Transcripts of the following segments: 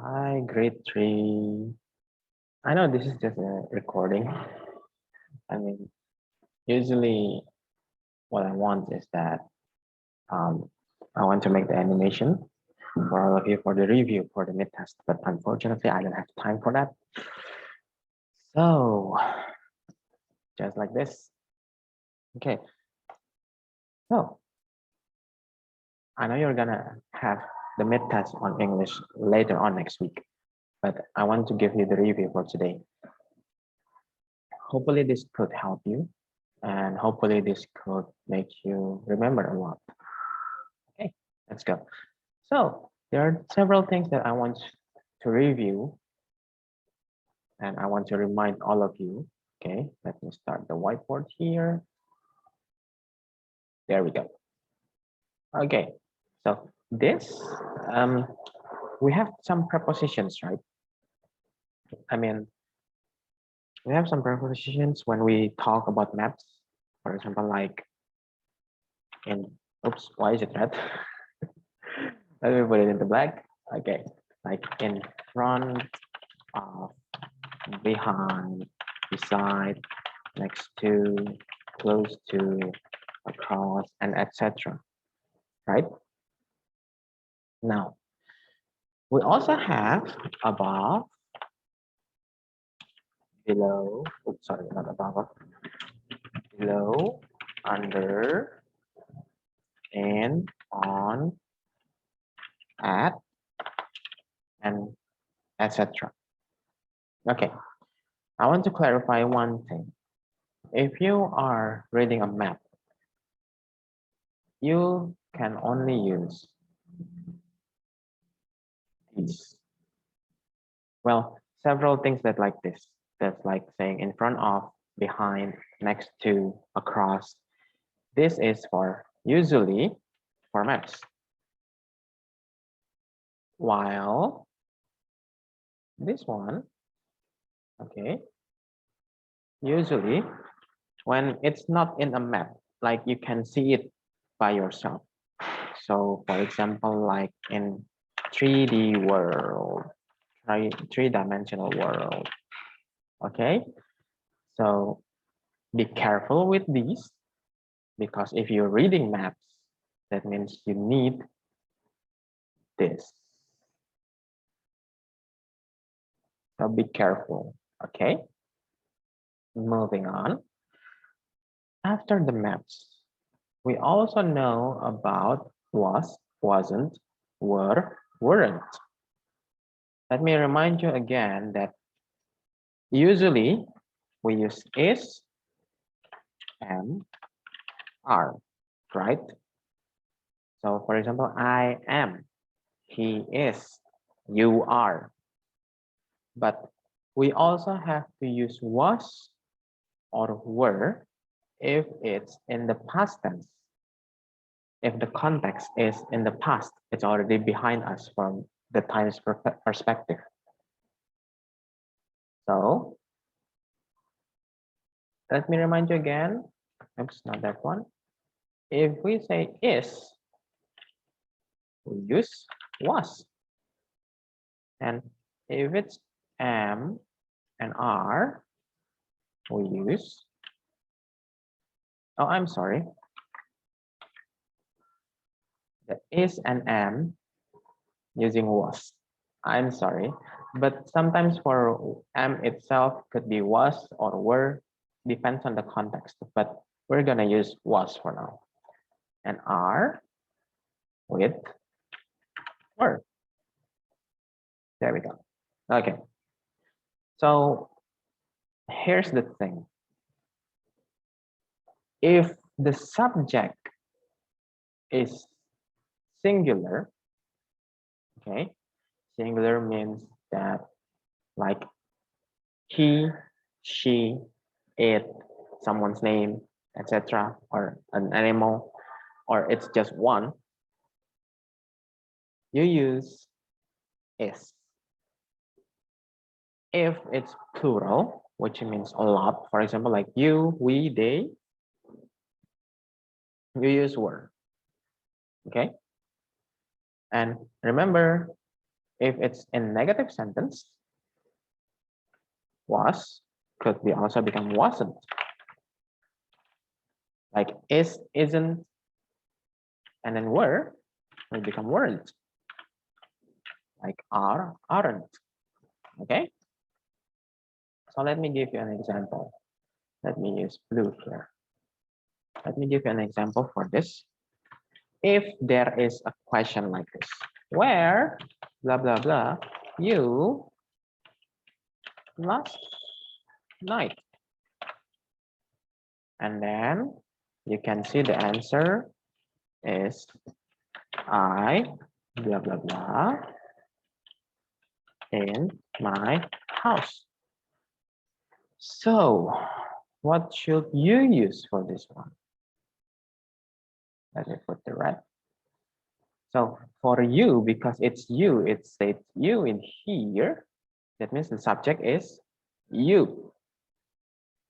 Hi, grade 3. I know this is just a recording. I mean, usually what I want is that um, I want to make the animation for all of you for the review for the mid test, but unfortunately I don't have time for that. So just like this. Okay. So I know you're gonna have the mid test on English later on next week, but I want to give you the review for today. Hopefully this could help you, and hopefully this could make you remember a lot. Okay, let's go. So there are several things that I want to review, and I want to remind all of you. Okay, let me start the whiteboard here. There we go. Okay, so this, we have some prepositions, right? I mean, we have some prepositions when we talk about maps. For example, like in, oops, why is it red? Let me put it into black. Okay, like in front of, behind, beside, next to, close to, across, and etc. Right? Now, we also have above, below, oops, sorry, not above, below, under, and on, at, and etc. Okay, I want to clarify one thing. If you are reading a map, you can only use these. Well, several things that like this. That's like saying in front of, behind, next to, across. This is for usually for maps. While this one, okay, usually when it's not in a map, like you can see it by yourself. So for example, like in 3D world, three-dimensional world. Okay, so be careful with these, because if you're reading maps, that means you need this. So be careful. Okay, moving on. After the maps, we also know about was, wasn't, were, weren't. Let me remind you again that usually we use is, and, are, right? So for example, I am, he is, you are. But we also have to use was or were if it's in the past tense. If the context is in the past, it's already behind us from the time's perspective. So let me remind you again. Oops, not that one. If we say is, we use was. And if it's am and are, we use, oh, I'm sorry. The is and am using was. I'm sorry, but sometimes for am itself could be was or were, depends on the context, but we're gonna use was for now. And are with were. There we go. Okay. So here's the thing. If the subject is singular, okay, singular means that like he, she, it, someone's name, etc., or an animal, or it's just one, you use is. If it's plural, which means a lot, for example, like you, we, they, you use were. Okay. And remember, If it's in negative sentence, was could be also become wasn't. Like is, isn't, and then were will become weren't. Like are, aren't. Okay. So let me give you an example. Let me use blue here. Let me give you an example for this. If there is a question like this, where blah blah blah you last night, and then you can see the answer is I blah blah blah in my house. So what should you use for this one? Let me put the red. So for you, because it's you, it says you in here. That means the subject is you.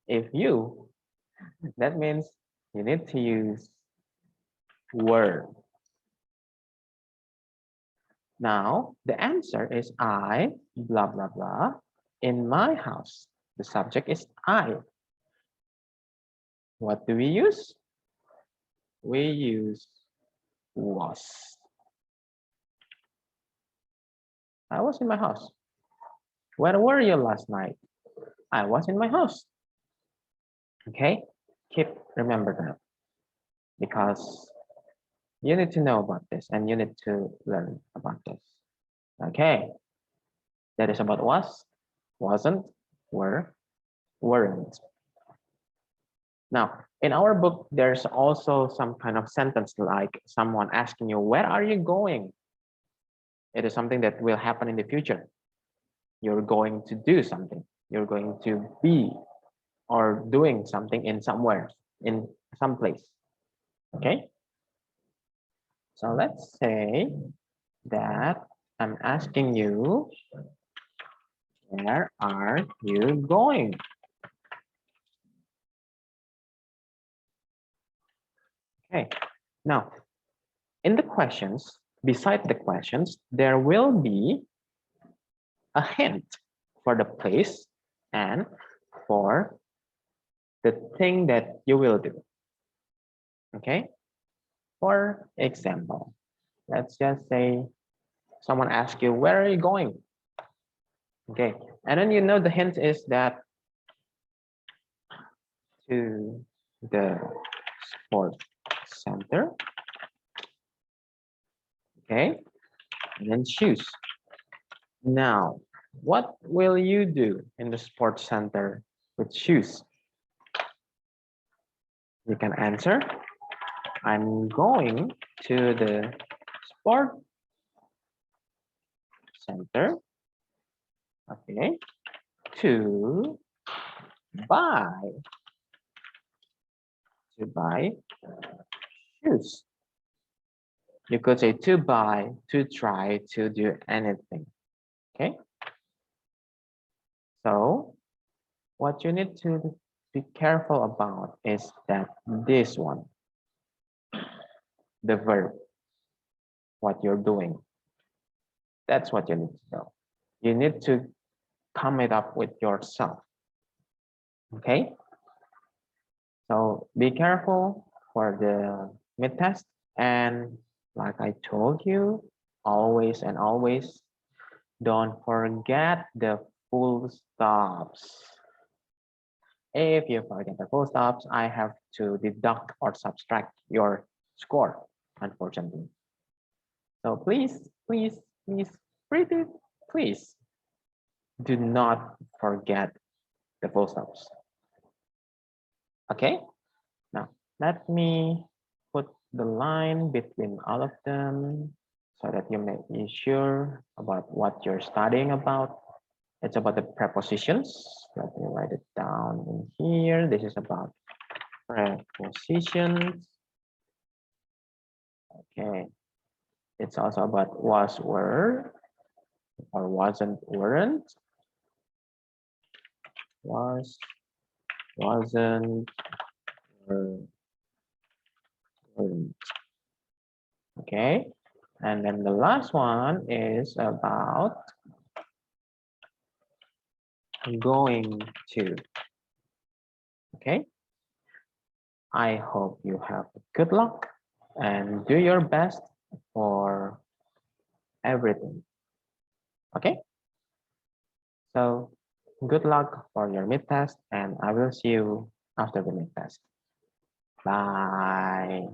If you, that means you need to use were. Now the answer is I blah blah blah in my house. The subject is I. What do we use? We use was. I was in my house. Where were you last night? I was in my house. Okay, remember that, because you need to know about this and you need to learn about this. Okay, that is about was, wasn't, were, weren't. Now, in our book, there's also some kind of sentence like someone asking you, where are you going? It is something that will happen in the future. You're going to do something. You're going to be or doing something in somewhere, in some place. Okay. So let's say that I'm asking you, where are you going? Okay. Now, in the questions, beside the questions, there will be a hint for the place and for the thing that you will do. Okay. For example, let's just say someone asks you, where are you going? Okay. And then you know the hint is that to the sport center. Okay. And then choose. Now, what will you do in the sports center with shoes? You can answer, I'm going to the sport center, okay, to buy shoes. You could say to buy, to try, to do anything, okay? So what you need to be careful about is that this one, the verb, what you're doing, that's what you need to know. You need to come it up with yourself, okay? So be careful for the mid test, and like I told you, always and always don't forget the full stops. If you forget the full stops, I have to deduct or subtract your score, unfortunately. So please, please, please, pretty please do not forget the full stops. Okay, now let me put the line between all of them so that you may be sure about what you're studying about. It's about the prepositions. Let me write it down in here. This is about prepositions. Okay. It's also about was, were, or wasn't, weren't. Was, wasn't, weren't. Okay. And then the last one is about going to. Okay. I hope you have good luck and do your best for everything. Okay. So good luck for your mid test, and I will see you after the mid test. Bye.